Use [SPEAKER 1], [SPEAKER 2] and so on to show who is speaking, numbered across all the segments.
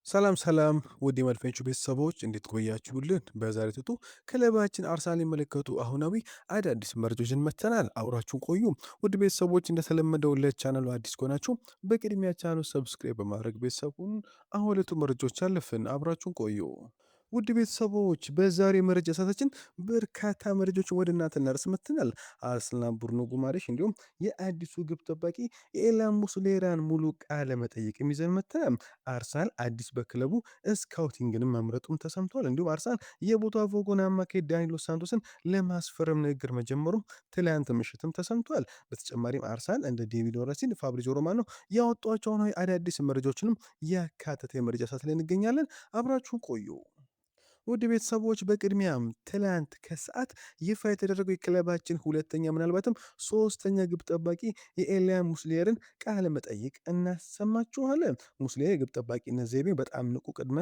[SPEAKER 1] ሰላም ሰላም ውድ የመድፈኞቹ ቤተሰቦች እንዴት ቆያችሁልን? በዛሬው ጥጡ ክለባችን አርሰናል የሚመለከቱ አሁናዊ አዳዲስ መረጃዎችን መጥተናል። አብራችሁን ቆዩ። ውድ ቤተሰቦች እንደተለመደው ለቻናሉ አዲስ ከሆናችሁ በቅድሚያ ቻናሉ ሰብስክራይብ በማድረግ ቤተሰቡን አሁን ዕለቱ መረጃዎች አለፍን። አብራችሁን ቆዩ። ውድ ቤተሰቦች በዛሬ መረጃ ሰዓታችን በርካታ መረጃዎችን ወደ እናንተ እናደርስ መጥተናል። አርሰናል ብሩኖ ጉማሬሽ እንዲሁም የአዲሱ ግብ ጠባቂ የኤላን ሙስሌራን ሙሉ ቃለ መጠይቅ ይዘን መጥተናል። አርሰናል አዲስ በክለቡ ስካውቲንግንም መምረጡም ተሰምቷል። እንዲሁም አርሰናል የቦታፎጎን አማካይ ዳኒሎ ሳንቶስን ለማስፈረም ንግግር መጀመሩም ትላንት ምሽትም ተሰምቷል። በተጨማሪም አርሰናል እንደ ዴቪድ ኦረሲን፣ ፋብሪዞ ሮማኖ ያወጧቸውን አዳዲስ መረጃዎችንም ያካተተ የመረጃ ሰዓት ላይ እንገኛለን። አብራችሁን ቆዩ። ውድ ቤተሰቦች በቅድሚያም ትላንት ከሰዓት ይፋ የተደረገው የክለባችን ሁለተኛ ምናልባትም ሶስተኛ ግብ ጠባቂ የኤልያን ሙስሌርን ቃለ መጠይቅ እናሰማችኋለን። ሙስሌር የግብ ጠባቂነት ዘይቤ በጣም ንቁ፣ ቅድመ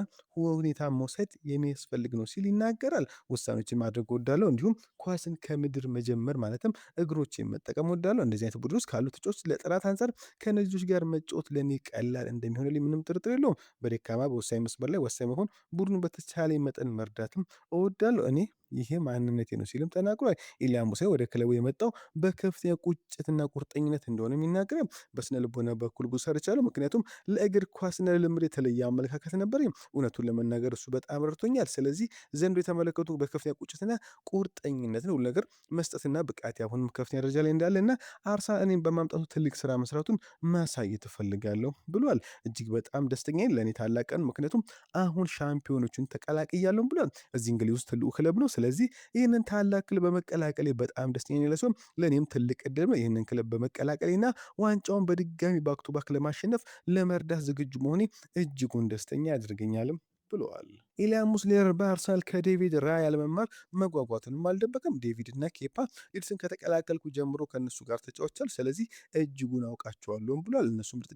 [SPEAKER 1] ሁኔታ መውሰድ የሚያስፈልግ ነው ሲል ይናገራል። ውሳኔዎችን ማድረግ ወዳለው፣ እንዲሁም ኳስን ከምድር መጀመር ማለትም እግሮችን መጠቀም ወዳለው። እንደዚህ አይነት ቡድን ውስጥ ካሉ ተጫዋቾች ለጥራት አንጻር ከነዚህ ልጆች ጋር መጫወት ለእኔ ቀላል እንደሚሆንልኝ ምንም ጥርጥር የለውም። በደካማ በወሳኝ መስመር ላይ ወሳኝ መሆን ቡድኑ በተቻለ መጠን መርዳትም እወዳለሁ። ይሄ ማንነቴ ነው ሲልም ተናግሯል። ኢልያ ሙሴ ወደ ክለቡ የመጣው በከፍተኛ ቁጭትና ቁርጠኝነት እንደሆነ የሚናገረው በስነ ልቦና በኩል ብዙ ሰርቻለሁ። ምክንያቱም ለእግር ኳስና ለልምድ የተለየ አመለካከት ነበር። እውነቱን ለመናገር እሱ በጣም ረድቶኛል። ስለዚህ ዘንድሮ የተመለከቱ በከፍተኛ ቁጭትና ቁርጠኝነት ነው ሁሉ ነገር መስጠትና ብቃት አሁንም ከፍተኛ ደረጃ ላይ እንዳለና አርሰናል እኔም በማምጣቱ ትልቅ ስራ መስራቱን ማሳየት እፈልጋለሁ ብሏል። እጅግ በጣም ደስተኛ ነኝ። ለእኔ ታላቅ ቀን፣ ምክንያቱም አሁን ሻምፒዮኖቹን ተቀላቅያለሁ ብሏል። እዚህ እንግሊዝ ውስጥ ትልቁ ክለብ ነው። ስለዚህ ይህንን ታላቅ ክለብ በመቀላቀሌ በጣም ደስተኛ ነኝ ሲሆን ለእኔም ትልቅ ዕድል ነው። ይህንን ክለብ በመቀላቀሌና ዋንጫውን በድጋሚ ባክ ቱ ባክ ለማሸነፍ ለመርዳት ዝግጁ መሆኔ እጅጉን ደስተኛ ያደርገኛልም ብለዋል። ኢልያን ሙስሌር በአርሰናል ከዴቪድ ራያ ለመማር መጓጓቱንም አልደበቀም። ዴቪድ እና ኬፓ ሊድስን ከተቀላቀልኩ ጀምሮ ከእነሱ ጋር ተጫውቻል፣ ስለዚህ እጅጉን አውቃቸዋለሁም ብሏል። እነሱ ምርጥ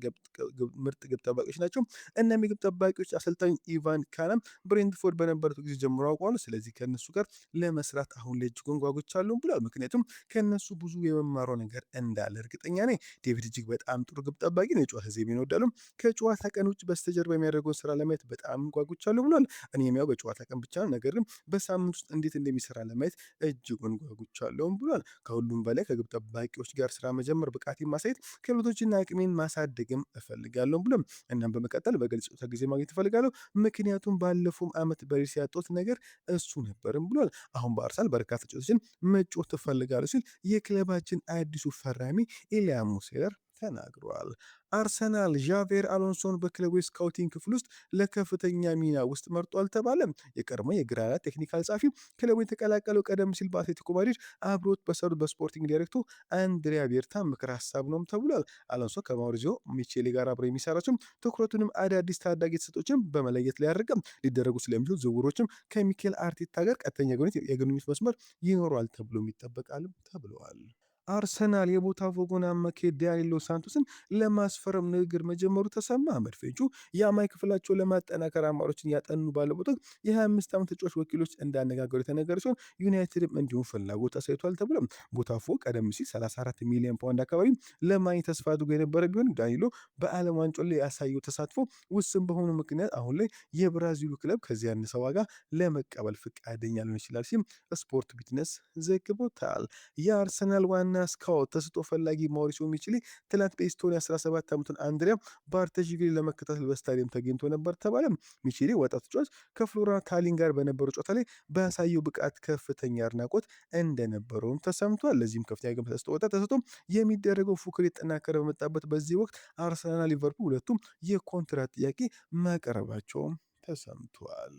[SPEAKER 1] ግብ ጠባቂዎች ናቸው። እናም የግብ ጠባቂዎች አሰልጣኝ ኢቫን ካናም ብሬንትፎርድ በነበሩት ጊዜ ጀምሮ አውቀዋለሁ፣ ስለዚህ ከእነሱ ጋር ለመስራት አሁን ላይ እጅጉን ጓጉቻለሁም ብሏል። ምክንያቱም ከእነሱ ብዙ የመማረው ነገር እንዳለ እርግጠኛ ነኝ። ዴቪድ እጅግ በጣም ጥሩ ግብ ጠባቂ ነው። የጨዋታ ዘይቤን እወዳለሁ። ከጨዋታ ቀን ውጭ በስተጀርባ የሚያደርገውን ስራ ለማየት በጣም ጓጉቻለሁ ብሏል። እኔም ያው በጨዋታ ቀን ብቻ ነው፣ ነገር ግን በሳምንት ውስጥ እንዴት እንደሚሰራ ለማየት እጅጉን ጓጉቻለሁም ብሏል። ከሁሉም በላይ ከግብ ጠባቂዎች ጋር ስራ መጀመር፣ ብቃት ማሳየት፣ ክህሎቶችና አቅሜን ማሳደግም እፈልጋለሁ ብሎም እናም በመቀጠል በግልጽ ጊዜ ማግኘት እፈልጋለሁ፣ ምክንያቱም ባለፈው ዓመት በሪስ ያጣሁት ነገር እሱ ነበርም ብሏል። አሁን በአርሰናል በርካታ ተጫዋቾችን መጫወት እፈልጋለሁ ሲል የክለባችን አዲሱ ፈራሚ ኢልያን ሙስሌር ተናግሯል። አርሰናል ዣቬር አሎንሶን በክለቡ ስካውቲንግ ክፍል ውስጥ ለከፍተኛ ሚና ውስጥ መርጧል ተባለ። የቀድሞ የግራና ቴክኒካል ጸሐፊ ክለቡ የተቀላቀለው ቀደም ሲል በአትሌቲኮ ማድሪድ አብሮት በሰሩት በስፖርቲንግ ዳይሬክተሩ አንድሪያ ቤርታ ምክር ሀሳብ ነውም ተብሏል። አሎንሶ ከማውሪዚዮ ሚቼሊ ጋር አብሮ የሚሰራቸው ትኩረቱንም አዳዲስ ታዳጊ ተሰጦችን በመለየት ላይ ያደርጋል። ሊደረጉ ስለሚችሉ ዝውውሮችም ከሚኬል አርቴታ ጋር ቀጥተኛ የግንኙነት መስመር ይኖረዋል ተብሎ ይጠበቃል ተብለዋል። አርሰናል የቦታፎጎን አማካይ ዳኒሎ ሳንቶስን ለማስፈረም ንግግር መጀመሩ ተሰማ። መድፈኞቹ የአማካይ ክፍላቸውን ለማጠናከር አማራጮችን ያጠኑ ባለበት ወቅት የ25 ዓመት ተጫዋች ወኪሎች እንዳነጋገሩ የተነገረ ሲሆን ዩናይትድም እንዲሁም ፍላጎት አሳይቷል ተብሏል። ቦታፎጎ ቀደም ሲል 34 ሚሊዮን ፓውንድ አካባቢ ለማግኘት ተስፋ አድርጎ የነበረ ቢሆን ዳኒሎ በዓለም ዋንጫው ላይ ያሳየው ተሳትፎ ውስን በሆኑ ምክንያት አሁን ላይ የብራዚሉ ክለብ ከዚህ ያነሰ ዋጋ ለመቀበል ፈቃደኛ ሊሆን ይችላል ሲል ስፖርት ቢዝነስ ዘግቦታል። የአርሰናል ዋና ስካውት ተስጦ ፈላጊ ማውሪሲዮ ሚቼሊ ትላንት በኢስቶኒያ 17 ዓመቱን አንድሪያ ባርተሽቪሊ ለመከታተል በስታዲየም ተገኝቶ ነበር ተባለ። ሚቼሊ ወጣት ተጫዋች ከፍሎሪያን ታሊን ጋር በነበረው ጨዋታ ላይ ባሳየው ብቃት ከፍተኛ አድናቆት እንደነበረውም ተሰምቷል። ለዚህም ከፍተኛ ግምት ተሰጥቶ የሚደረገው ፉክክር የተጠናከረ በመጣበት በዚህ ወቅት አርሰናል ሊቨርፑል ሁለቱም የኮንትራት ጥያቄ ማቅረባቸውም ተሰምቷል።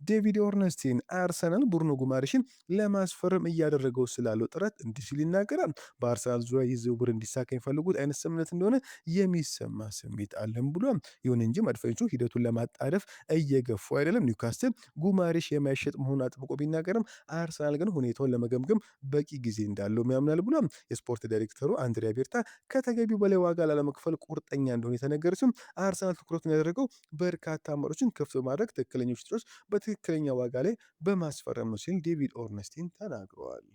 [SPEAKER 1] ዴቪድ ኦርነስቲን አርሰናል ብሩኖ ጉማሬሽን ለማስፈረም እያደረገው ስላለው ጥረት እንዲህ ሲል ይናገራል። በአርሰናል ዙሪያ ይህ ዝውውር እንዲሳካ የሚፈልጉት አይነት ስምምነት እንደሆነ የሚሰማ ስሜት አለን ብሏል። ይሁን እንጂ መድፈኞቹ ሂደቱን ለማጣደፍ እየገፉ አይደለም። ኒውካስትል ጉማሬሽ የማይሸጥ መሆኑን አጥብቆ ቢናገርም አርሰናል ግን ሁኔታውን ለመገምገም በቂ ጊዜ እንዳለው ያምናል ብሏል። የስፖርት ዳይሬክተሩ አንድሪያ ቤርታ ከተገቢው በላይ ዋጋ ላለመክፈል ቁርጠኛ እንደሆነ የተነገረ ሲሆን አርሰናል ትኩረቱን ያደረገው በርካታ አማራጮችን ክፍት በማድረግ ትክክለኞች ተጫዋቾች ትክክለኛ ዋጋ ላይ በማስፈረም ነው ሲል ዴቪድ ኦርነስቲን ተናግረዋል።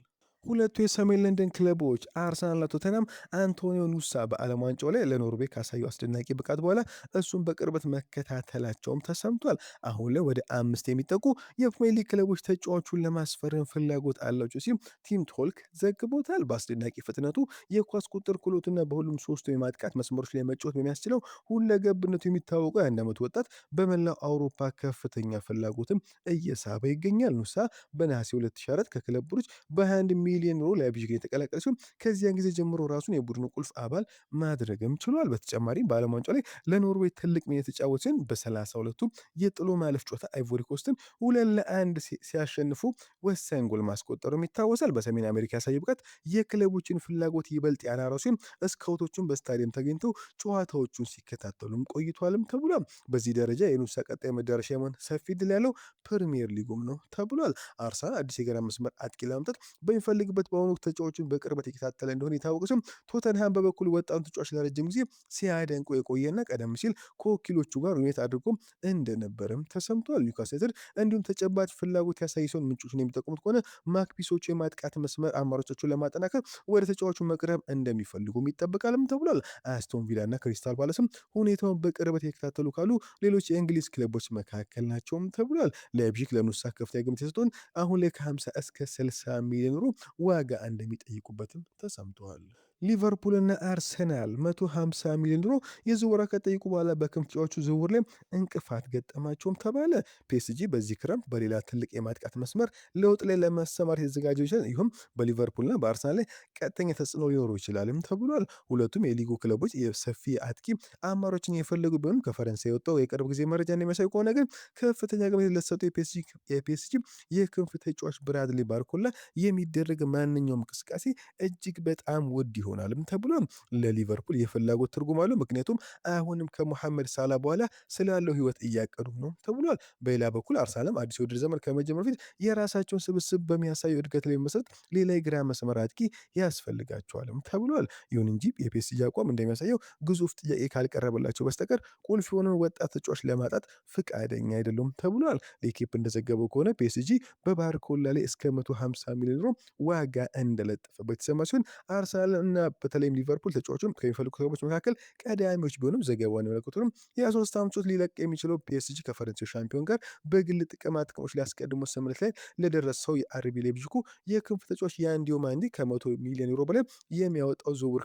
[SPEAKER 1] ሁለቱ የሰሜን ለንደን ክለቦች አርሰናልና ቶተንሃም አንቶኒዮ ኑሳ በዓለም ዋንጫው ላይ ለኖርዌይ ካሳየው አስደናቂ ብቃት በኋላ እሱን በቅርበት መከታተላቸውም ተሰምቷል። አሁን ላይ ወደ 5 የሚጠጉ የፕሪሚየር ሊግ ክለቦች ተጫዋቹን ለማስፈረም ፍላጎት አላቸው ሲል ቲም ቶልክ ዘግቦታል። በአስደናቂ ፍጥነቱ የኳስ ቁጥጥር ክህሎቱና በሁሉም ሶስቱ የማጥቃት መስመሮች ላይ መጫወት በሚያስችለው ሁለገብነቱ የሚታወቀው የ21 ዓመት ወጣት በመላው አውሮፓ ከፍተኛ ፍላጎትም እየሳበ ይገኛል። ኑሳ በነሐሴ 2004 ከክለብ ብሩጅ በ21 ሚሊዮን ዩሮ ላይፕዚግን የተቀላቀለ ሲሆን ከዚያን ጊዜ ጀምሮ ራሱን የቡድኑ ቁልፍ አባል ማድረግም ችሏል። በተጨማሪም በዓለም ዋንጫው ላይ ለኖርዌይ ትልቅ ሚና የተጫወተ ሲሆን በ32ቱ የጥሎ ማለፍ ጨዋታ አይቮሪ ኮስትን 2-1 ሲያሸንፉ ወሳኝ ጎል ማስቆጠሩም ይታወሳል። በሰሜን አሜሪካ ያሳየ ብቃት የክለቦችን ፍላጎት ይበልጥ ያናረው ሲሆን ስካውቶቹን በስታዲየም ተገኝተው ጨዋታዎቹን ሲከታተሉም ቆይቷልም ተብሏል። በዚህ ደረጃ የኑሳ ቀጣይ መዳረሻ የመሆን ሰፊ ድል ያለው ፕሪሚየር ሊጉም ነው ተብሏል። አርሰናል አዲስ የግራ መስመር አጥቂ ለማምጣት በሚፈልግበት በአሁኑ ወቅት ተጫዋቹን በቅርበት የከታተለ እንደሆነ የታወቀ ሲሆን ቶተንሃም በበኩሉ ወጣቱን ተጫዋች ለረጅም ጊዜ ሲያደንቁ የቆየና ቀደም ሲል ከወኪሎቹ ጋር ውይይት አድርጎ እንደነበረም ተሰምቷል። ኒውካስል ዩናይትድ እንዲሁም ተጨባጭ ፍላጎት ያሳይ ሲሆን ምንጮችን የሚጠቁሙት ከሆነ ማክፒሶቹ የማጥቃት መስመር አማራጮቻቸውን ለማጠናከር ወደ ተጫዋቹ መቅረብ እንደሚፈልጉም ይጠበቃልም ተብሏል። አስቶን ቪላ እና ክሪስታል ፓላስም ሁኔታውን በቅርበት የተከታተሉ ካሉ ሌሎች የእንግሊዝ ክለቦች መካከል ናቸውም ተብሏል። ላይፕዚግ ለኑሳ ከፍተኛ ግምት የሰጠውን አሁን ላይ ከ50 እስከ 60 ሚሊዮን ዩሮ ዋጋ እንደሚጠይቁበትም ተሰምተዋል። ሊቨርፑልና አርሰናል 150 ሚሊዮን ዩሮ የዝውውር ከጠየቁ በኋላ በክንፍ ተጫዋቹ ዝውውር ላይ እንቅፋት ገጠማቸውም ተባለ። ፒኤስጂ በዚህ ክረምት በሌላ ትልቅ የማጥቃት መስመር ለውጥ ላይ ለመሰማር የተዘጋጀ ይችላል። ይሁም በሊቨርፑልና በአርሰናል ላይ ቀጥተኛ ተጽዕኖ ሊኖረው ይችላልም ተብሏል። ሁለቱም የሊጉ ክለቦች የሰፊ አጥቂ አማራጮችን የፈለጉ ቢሆንም ከፈረንሳይ የወጣው የቅርብ ጊዜ መረጃ እንደሚያሳይ ከሆነ ግን ከፍተኛ ግምት ለተሰጠው የፒኤስጂ የክንፍ ተጫዋች ብራድሊ ባርኮላ የሚደረግ ማንኛውም እንቅስቃሴ እጅግ በጣም ውድ ይሆናልም ተብሏል። ለሊቨርፑል የፍላጎት ትርጉም አለው፣ ምክንያቱም አሁንም ከሞሐመድ ሳላ በኋላ ስላለው ህይወት እያቀዱ ነው ተብሏል። በሌላ በኩል አርሰናልም አዲስ የውድድር ዘመን ከመጀመሩ በፊት የራሳቸውን ስብስብ በሚያሳየው እድገት ላይ መሰረት ሌላ የግራ መስመር አጥቂ ያስፈልጋቸዋልም ተብሏል። ይሁን እንጂ የፒኤስጂ አቋም እንደሚያሳየው ግዙፍ ጥያቄ ካልቀረበላቸው በስተቀር ቁልፍ የሆነውን ወጣት ተጫዋች ለማጣት ፍቃደኛ አይደሉም ተብሏል። ለኢኪፕ እንደዘገበው ከሆነ ፒኤስጂ በባርኮላ ላይ እስከ 150 ሚሊዮን ዩሮ ዋጋ እንደለጠፈበት የተሰማ ሲሆን አርሰናል እና በተለይም ሊቨርፑል ተጫዋቹን ከሚፈልጉ ክለቦች መካከል ቀዳሚዎች ቢሆንም ዘገባውን ያመለክቱንም የ23 ዓመት ሊለቅ የሚችለው ፒኤስጂ ከፈረንሳይ ሻምፒዮን ጋር በግል ጥቅማ ጥቅሞች ሊያስቀድሞ ስምምነት ላይ ለደረሰው የአርቢ ላይፕዚጉ የክንፍ ተጫዋች ያን ዲዮማንዲ ከ100 ሚሊዮን ዩሮ በላይ የሚያወጣው ዝውውር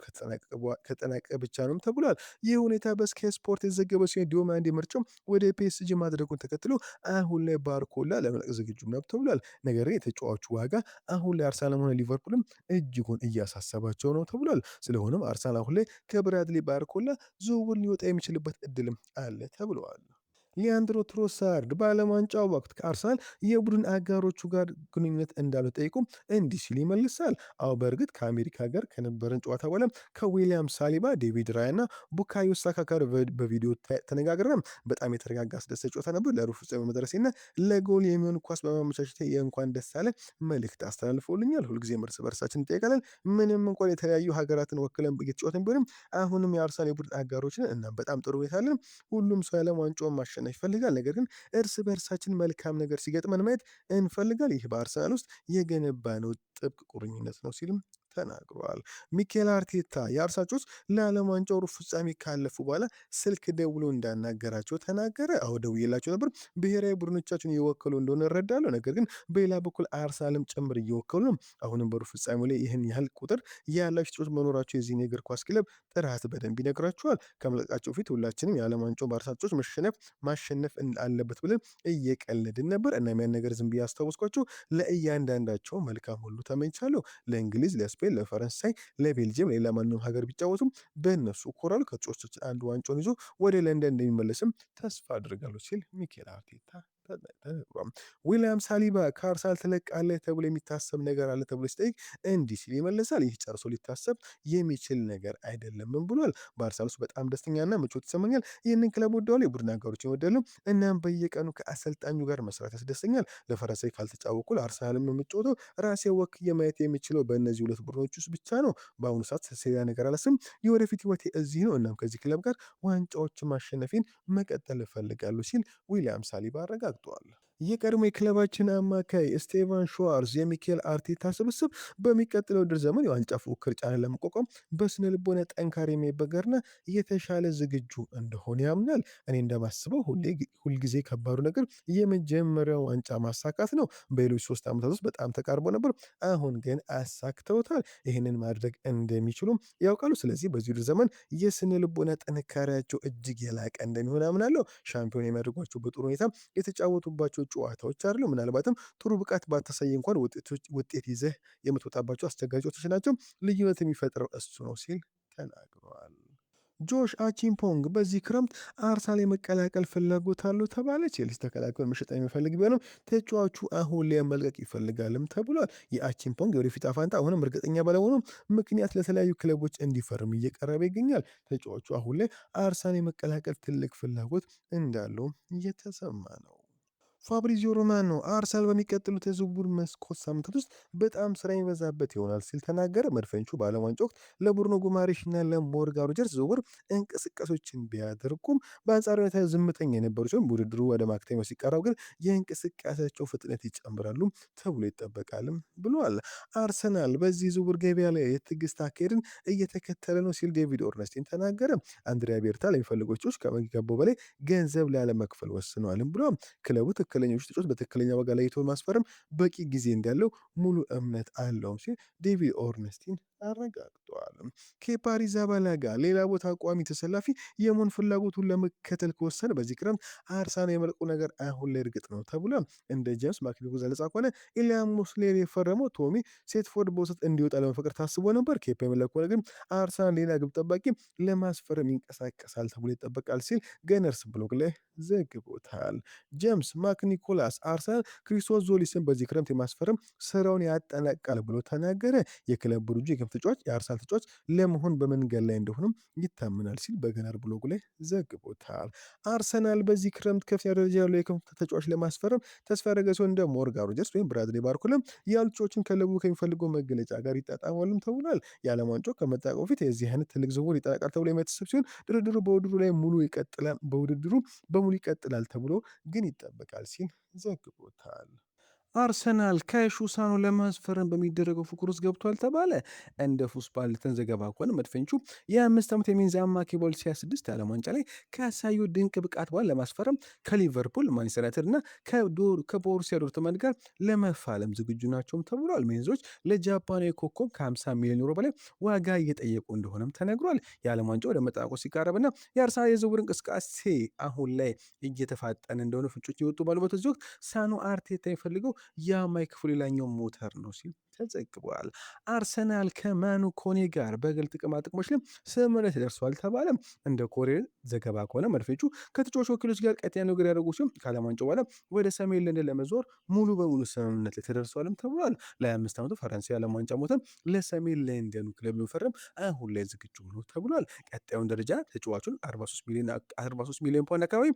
[SPEAKER 1] ከተጠናቀቀ ብቻ ነው ተብሏል። ይህ ሁኔታ በስካይ ስፖርት የተዘገበ ሲሆን ዲዮማንዲ ምርጫው ወደ ፒኤስጂ ማድረጉን ተከትሎ አሁን ላይ ባርኮላ ለመልቀቅ ዝግጁ ነው ተብሏል። ነገር ግን የተጫዋቹ ዋጋ አሁን ላይ አርሰናልም ሆነ ሊቨርፑልም እጅጉን እያሳሰባቸው ነው ተብሏል። ስለሆነም አርሰናል አሁን ላይ ከብራድሊ ባርኮላ ዝውውር ሊወጣ የሚችልበት እድልም አለ ተብለዋል። ሊያንድሮ ትሮሳርድ በዓለም ዋንጫው ወቅት ከአርሰናል የቡድን አጋሮቹ ጋር ግንኙነት እንዳለው ጠይቁ እንዲህ ሲል ይመልሳል። አዎ በእርግጥ ከአሜሪካ ጋር ከነበረን ጨዋታ በኋላ ከዊሊያም ሳሊባ፣ ዴቪድ ራያ እና ቡካዮ ሳካ ጋር በቪዲዮ ተነጋግረን በጣም የተረጋጋ አስደሳች ጨዋታ ነበር። ለሩብ ፍጻሜ መድረሴና ለጎል የሚሆን ኳስ በማመቻቸት የእንኳን ደስ አለ መልእክት አስተላልፈውልኛል። ሁልጊዜም እርስ በርሳችን እንጠይቃለን። ምንም እንኳን የተለያዩ ሀገራትን ወክለን እየተጫወትን ቢሆንም አሁንም የአርሰናል የቡድን አጋሮችን እና በጣም ጥሩ ሁኔታ አለን። ሁሉም ሰው የዓለም ዋንጫውን ማሸነፍ ይፈልጋል። ነገር ግን እርስ በእርሳችን መልካም ነገር ሲገጥመን ማየት እንፈልጋል። ይህ በአርሰናል ውስጥ የገነባነው ጥብቅ ቁርኝነት ነው ሲልም ተናግሯል። ሚኬል አርቴታ የአርሰናል ለዓለም ዋንጫው ሩብ ፍጻሜ ካለፉ በኋላ ስልክ ደውሎ እንዳናገራቸው ተናገረ። አዎ ደውዬላቸው ነበር። ብሔራዊ ቡድኖቻችን እየወከሉ እንደሆነ እረዳለሁ። ነገር ግን በሌላ በኩል አርሰናልም ጭምር እየወከሉ ነው። አሁንም በሩብ ፍጻሜው ላይ ይህን ያህል ቁጥር ያላቸው ተጫዋቾች መኖራቸው የዚህን የእግር ኳስ ክለብ ጥራት በደንብ ይነግራቸዋል። ከመልቀቃቸው ፊት ሁላችንም የዓለም ዋንጫው በአርሰናል ተጫዋቾች ማሸነፍ አለበት ብለን እየቀለድን ነበር እና ያን ነገር ዝም ብዬ አስታወስኳቸው። ለእያንዳንዳቸው መልካም ሁሉ ተመኝቻለሁ። ለእንግሊዝ፣ ለስፔን፣ ለፈረንሳይ፣ ለቤልጅየም፣ ሌላ ማንኛውም ሀገር ቢጫወቱም በእነሱ እኮራለሁ። ከተጫዋቾቻችን አንዱ ዋንጫውን ይዞ ወደ ለንደን እንደሚመለስም ተስፋ አድርጋለሁ ሲል ሚኬል አርቴታ ተነግሯል። ዊሊያም ሳሊባ ከአርሰናል ትለቃለህ ተብሎ የሚታሰብ ነገር አለ ተብሎ ሲጠይቅ እንዲህ ሲል ይመለሳል። ይህ ጨርሶ ሊታሰብ የሚችል ነገር አይደለምም ብሏል። በአርሰናል ውስጥ በጣም ደስተኛና ምቾት ይሰማኛል። ይህንን ክለብ ወደዋለሁ፣ የቡድን አጋሮችን እወዳለሁ። እናም በየቀኑ ከአሰልጣኙ ጋር መስራት ያስደስተኛል። ለፈረንሳይ ካልተጫወኩ ለአርሰናልም የምጫወተው ራሴ ወክዬ ማየት የሚችለው በእነዚህ ሁለት ቡድኖች ውስጥ ብቻ ነው። በአሁኑ ሰዓት ሌላ ነገር አላስብም። የወደፊት ህይወቴ እዚህ ነው። እናም ከዚህ ክለብ ጋር ዋንጫዎችን ማሸነፌን መቀጠል እፈልጋለሁ ሲል ዊሊያም ሳሊባ አረጋግጧል። የቀድሞ የክለባችን አማካይ ስቴቫን ሾዋርዝ የሚኬል አርቴታ ስብስብ በሚቀጥለው ውድድር ዘመን የዋንጫ ፉክክር ጫናን ለመቋቋም በስነ ልቦና ጠንካራ የሚበገርና የተሻለ ዝግጁ እንደሆነ ያምናል። እኔ እንደማስበው ሁልጊዜ ከባዱ ነገር የመጀመሪያው ዋንጫ ማሳካት ነው። በሌሎች 3 ዓመታት ውስጥ በጣም ተቃርቦ ነበር፣ አሁን ግን አሳክተውታል። ይህንን ማድረግ እንደሚችሉም ያውቃሉ። ስለዚህ በዚህ ውድድር ዘመን የስነ ልቦና ጥንካሬያቸው እጅግ የላቀ እንደሚሆን አምናለሁ። ሻምፒዮን የሚያደርጓቸው በጥሩ ሁኔታ የተጫወቱባቸው ጨዋታዎች አይደሉም። ምናልባትም ጥሩ ብቃት ባታሳይ እንኳን ውጤት ይዘህ የምትወጣባቸው አስቸጋሪ ጨዋታዎች ናቸው። ልዩነት የሚፈጥረው እሱ ነው ሲል ተናግረዋል። ጆሽ አቺምፖንግ በዚህ ክረምት አርሰናል የመቀላቀል ፍላጎት አለው ተባለ። ቼልሲ ተከላካዩን መሸጥ የሚፈልግ ቢሆንም ተጫዋቹ አሁን ላይ መልቀቅ ይፈልጋልም ተብሏል። የአቺምፖንግ የወደፊት ዕጣ ፈንታ አሁንም እርግጠኛ ባለመሆኑም ምክንያት ለተለያዩ ክለቦች እንዲፈርም እየቀረበ ይገኛል። ተጫዋቹ አሁን ላይ አርሰናል የመቀላቀል ትልቅ ፍላጎት እንዳለው እየተሰማ ነው። ፋብሪዚዮ ሮማኖ አርሰናል በሚቀጥሉት የዝውውር መስኮት ሳምንታት ውስጥ በጣም ስራ የሚበዛበት ይሆናል ሲል ተናገረ። መድፈኞቹ በዓለም ዋንጫ ወቅት ለቡርኖ ጉማሬሽና ለሞርጋን ሮጀርስ ዝውውር እንቅስቃሴዎችን ቢያደርጉም በአንጻራዊነት ዝምተኛ የነበሩ ሲሆን ውድድሩ ወደ ማክተሚያው ሲቃረብ ግን የእንቅስቃሴያቸው ፍጥነት ይጨምራሉ ተብሎ ይጠበቃልም ብለዋል። አርሰናል በዚህ ዝውውር ገበያ ላይ የትዕግስት አካሄድን እየተከተለ ነው ሲል ዴቪድ ኦርነስቲን ተናገረ። አንድሪያ ቤርታ ለሚፈልጉ ተጫዋቾች ከሚገባው በላይ ገንዘብ ላለመክፈል ወስነዋልም ብለዋል። ክለቡ ትክክለኞች ተጫዋቾች በትክክለኛ ዋጋ ለይቶ ማስፈረም በቂ ጊዜ እንዳለው ሙሉ እምነት አለው ሲል ዴቪድ ኦርነስቲን አረጋግጠዋል። ኬፓ አሪዛባላጋ ሌላ ቦታ ቋሚ ተሰላፊ የመሆን ፍላጎቱን ለመከተል ከወሰነ በዚህ ክረምት አርሰናል የመልቀቁ ነገር አሁን ላይ እርግጥ ነው ተብሏል። እንደ ጄምስ ማክኒጎ ገለጻ ከሆነ ኢሊያም ሞስሌር የፈረመው ቶሚ ሴትፎርድ በውሰት እንዲወጣ ለመፈቀድ ታስቦ ነበር። ኬፓ የመለቀ ከሆነ ግን አርሰናል ሌላ ግብ ጠባቂ ለማስፈረም ይንቀሳቀሳል ተብሎ ይጠበቃል ሲል ገነርስ ብሎግ ላይ ዘግቦታል። ጄምስ ማክኒኮላስ አርሰናል ክሪስቶስ ዞሊስን በዚህ ክረምት የማስፈረም ስራውን ያጠናቃል ብሎ ተናገረ። የክለብ ብሩጁ የክንፍ ተጫዋች የአርሰናል ተጫዋች ለመሆን በመንገድ ላይ እንደሆነም ይታመናል ሲል በገነር ብሎጉ ላይ ዘግቦታል። አርሰናል በዚህ ክረምት ከፍተኛ ደረጃ ያለው የክንፍ ተጫዋች ለማስፈረም ተስፋ ያደረገ ሲሆን እንደ ሞርጋን ሮጀርስ ወይም ብራድሊ ባርኮላም ያሉ ተጫዋቾችን ክለቡ ከሚፈልገው መገለጫ ጋር ይጣጣማሉም ተብሏል። የዓለም ዋንጫው ከመጠናቀቁ በፊት የዚህ አይነት ትልቅ ዝውውር ይጠናቃል ተብሎ የማይታሰብ ሲሆን ድርድሩ በውድድሩ ላይ በውድድሩ በሙሉ ይቀጥላል ተብሎ ግን ይጠበቃል ሲል ዘግቦታል። አርሰናል ከሹሳኑ ለማስፈረም በሚደረገው ፉክክር ውስጥ ገብቷል ተባለ። እንደ ፉስባልተን ዘገባ ከሆነ መድፈኞቹ የ5 ዓመት የሚንዛ አማካይ በ2026 የዓለም ዋንጫ ላይ ካሳዩ ድንቅ ብቃት በኋላ ለማስፈረም ከሊቨርፑል፣ ማንቸስተር ዩናይትድ እና ከቦሩሲያ ዶርትመንድ ጋር ለመፋለም ዝግጁ ናቸውም ተብሏል። ሜንዞች ለጃፓናዊ ኮከብ ከ50 ሚሊዮን ዩሮ በላይ ዋጋ እየጠየቁ እንደሆነም ተነግሯል። የዓለም ዋንጫ ወደ መጠናቀቁ ሲቃረብና የአርሰናል የዝውውር እንቅስቃሴ አሁን ላይ እየተፋጠነ እንደሆነ ፍንጮች የወጡ ባሉበት እዚህ ወቅት ሳኑ አርቴታ የሚፈልገው የማይክፉ ሌላኛው ሞተር ነው ሲል ተዘግቧል። አርሰናል ከማኑ ኮኔ ጋር በግል ጥቅማ ጥቅሞች ላይ ስምምነት ደርሷል ተባለ። እንደ ኮሪር ዘገባ ከሆነ መድፈኞቹ ከተጫዋች ወኪሎች ጋር ቀጥተኛ ንግግር ያደረጉ ሲሆን ከዓለም ዋንጫው በኋላ ወደ ሰሜን ለንደን ለመዞር ሙሉ በሙሉ ስምምነት ላይ ተደርሷልም ተብሏል። ለ25 ዓመቱ ፈረንሳይ የዓለም ዋንጫ ሞተር ለሰሜን ለንደኑ ክለብ ለመፈረም አሁን ላይ ዝግጁ ነው ተብሏል። ቀጣዩን ደረጃ ተጫዋቹን 43 ሚሊዮን ፓውንድ አካባቢ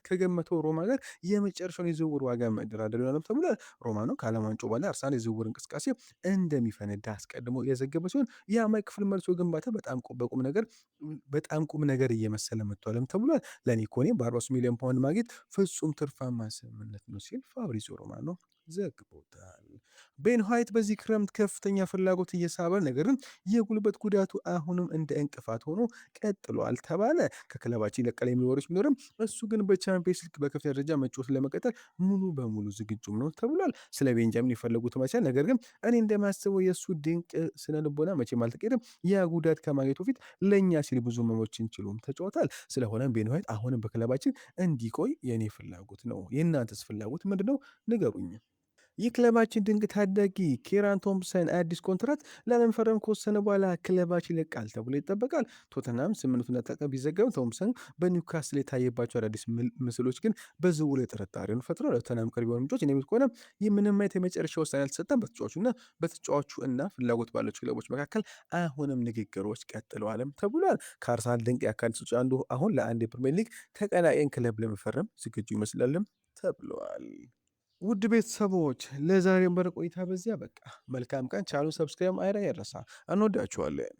[SPEAKER 1] ከገመተው ሮማ ጋር የመጨረሻውን የዝውውር ዋጋ መደራደር ይሆናል ተብሏል። ሮማ ነው ከዓለም ዋንጫው በኋላ አርሰናል የዝውውር እንቅስቃሴ እንደሚፈነዳ አስቀድሞ የዘገበ ሲሆን የአማካይ ክፍል መልሶ ግንባታ በጣም ቁም ነገር እየመሰለ መጥቷልም ተብሏል። ለእኔ ኮኔ በ43 ሚሊዮን ፓውንድ ማግኘት ፍጹም ትርፋማ ስምምነት ነው ሲል ፋብሪዚዮ ሮማኖ ዘግቦታል። ቤን ዋይት በዚህ ክረምት ከፍተኛ ፍላጎት እየሳበ ነገር ግን የጉልበት ጉዳቱ አሁንም እንደ እንቅፋት ሆኖ ቀጥሏል ተባለ። ከክለባችን ይለቃል የሚሉ ወሬዎች ቢኖርም እሱ ግን በቻምፒየንስ ሊግ በከፍተኛ ደረጃ መጫወት ለመቀጠል ሙሉ በሙሉ ዝግጁም ነው ተብሏል። ስለ ቤንጃሚን የፈለጉት መቻል ነገር ግን እኔ እንደማስበው የእሱ ድንቅ ስነ ልቦና መቼም አልተቀየረም። ያ ጉዳት ከማግኘቱ በፊት ለእኛ ሲል ብዙ መሞችን ችሎም ተጫውቷል። ስለሆነም ቤን ዋይት አሁንም በክለባችን እንዲቆይ የእኔ ፍላጎት ነው። የእናንተስ ፍላጎት ምንድን ነው? ንገሩኝ። የክለባችን ድንቅ ታዳጊ ኬራን ቶምሰን አዲስ ኮንትራት ለመፈረም ከወሰነ በኋላ ክለባችን ይለቃል ተብሎ ይጠበቃል። ቶተናም ስምምነቱን እንዳጠናቀቀ ቢዘገብም ቶምሰን በኒውካስል የታየባቸው አዳዲስ ምስሎች ግን በዝውውሩ ላይ ጥርጣሬውን ፈጥሯል። ለቶተናም ቅርብ የሆኑ ምንጮች እንደሚሉት ከሆነ ምንም አይነት የመጨረሻ ውሳኔ አልተሰጠም። በተጫዋቹ እና ፍላጎት ባላቸው ክለቦች መካከል አሁንም ንግግሮች ቀጥለዋልም ተብሏል። ከአርሰናል ድንቅ የአካል ተጫዋች አንዱ አሁን ለአንድ የፕሪሚየር ሊግ ተቀናቃኝ ክለብ ለመፈረም ዝግጁ ይመስላልም ተብለዋል። ውድ ቤተሰቦች ለዛሬ የነበረ ቆይታ በዚያ በቃ። መልካም ቀን። ቻሉ ሰብስክራይብ አይረሳ። እንወዳችኋለን።